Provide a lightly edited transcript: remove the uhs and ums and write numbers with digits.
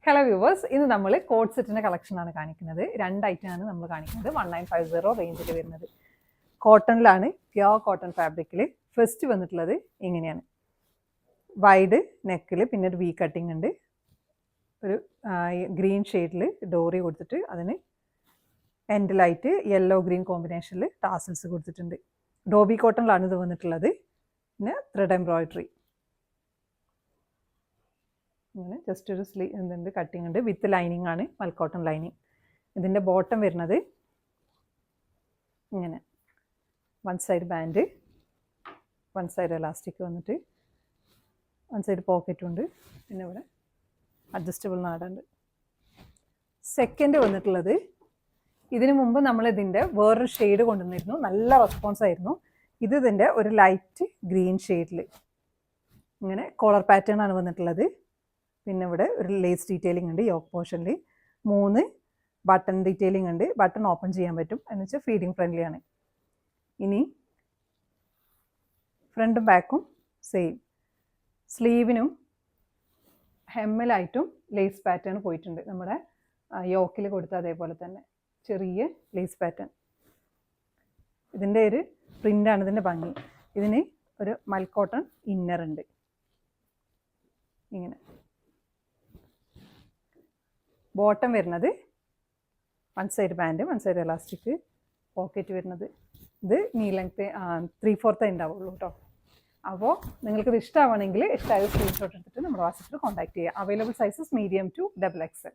Hello viewers, ഇന്ന് നമ്മൾ code സെറ്റിൻ്റെ കളക്ഷനാണ് കാണിക്കുന്നത്. 2 ഐറ്റമാണ് നമ്മൾ കാണിക്കുന്നത്. 1950 റേഞ്ചിൽ വരുന്നത് കോട്ടണിലാണ്, പ്യോർ കോട്ടൺ ഫാബ്രിക്കിൽ. ഫസ്റ്റ് വന്നിട്ടുള്ളത് ഇങ്ങനെയാണ്, വൈഡ് നെക്കിൽ, പിന്നെ ഒരു വി കട്ടിങ് ഉണ്ട്, ഒരു ഗ്രീൻ ഷെയ്ഡിൽ ഡോറി കൊടുത്തിട്ട് അതിന് എൻഡിലായിട്ട് യെല്ലോ ഗ്രീൻ കോമ്പിനേഷനിൽ ടാസൽസ് കൊടുത്തിട്ടുണ്ട്. ഡോബി കോട്ടണിലാണ് ഇത് വന്നിട്ടുള്ളത്. പിന്നെ ത്രെഡ് എംബ്രോയിഡറി, ഇങ്ങനെ ജസ്റ്റ് ഒരു എന്തുണ്ട് കട്ടിങ് ഉണ്ട്, വിത്ത് ലൈനിങ് ആണ്, മൽക്കോട്ടൺ ലൈനിങ്. ഇതിൻ്റെ ബോട്ടം വരുന്നത് ഇങ്ങനെ, one side band, one side elastic വന്നിട്ട്, വൺ സൈഡ് പോക്കറ്റും ഉണ്ട്, പിന്നെ ഇവിടെ അഡ്ജസ്റ്റബിൾ നാടുണ്ട്. സെക്കൻഡ് വന്നിട്ടുള്ളത്, ഇതിനു മുമ്പ് നമ്മൾ ഇതിൻ്റെ വേറൊരു ഷെയ്ഡ് കൊണ്ടുവന്നിരുന്നു, നല്ല റെസ്പോൺസ് ആയിരുന്നു. ഇതിൻ്റെ ഒരു ലൈറ്റ് ഗ്രീൻ ഷെയ്ഡിൽ ഇങ്ങനെ കോളർ പാറ്റേൺ ആണ് വന്നിട്ടുള്ളത്. പിന്നെ ഇവിടെ ഒരു ലേസ് ഡീറ്റെയിലിംഗ് ഉണ്ട്, യോക്ക് പോർഷനിൽ 3 ബട്ടൺ ഡീറ്റെയിലിംഗ് ഉണ്ട്. ബട്ടൺ ഓപ്പൺ ചെയ്യാൻ പറ്റും, എന്ന് വെച്ചാൽ ഫീഡിങ് ഫ്രണ്ട്ലി ആണ്. ഇനി ഫ്രണ്ടും ബാക്കും സെയിം, സ്ലീവിനും ഹെമ്മിലായിട്ടും ലേസ് പാറ്റേൺ പോയിട്ടുണ്ട്. നമ്മുടെ യോക്കിൽ കൊടുത്ത അതേപോലെ തന്നെ ചെറിയ ലേസ് പാറ്റേൺ. ഇതിൻ്റെ ഒരു പ്രിൻ്റാണ് ഇതിൻ്റെ ഭംഗി. ഇതിന് ഒരു മൽക്കോട്ടൺ ഇന്നർ ഉണ്ട്, ഇങ്ങനെ. ബോട്ടം വരുന്നത് one side band, one side elastic, pocket വരുന്നത്. ഇത് നീ ലെങ്ത് 3/4 ഉണ്ടാവുള്ളൂ കേട്ടോ. അപ്പോൾ നിങ്ങൾക്കിത് ഇഷ്ടമാണെങ്കിൽ ഇഷ്ടമായ സ്ക്രീൻഷോട്ട് എടുത്തിട്ട് നമ്മുടെ വാട്സപ്പിൽ കോൺടാക്ട് ചെയ്യുക. Available sizes medium to XXL.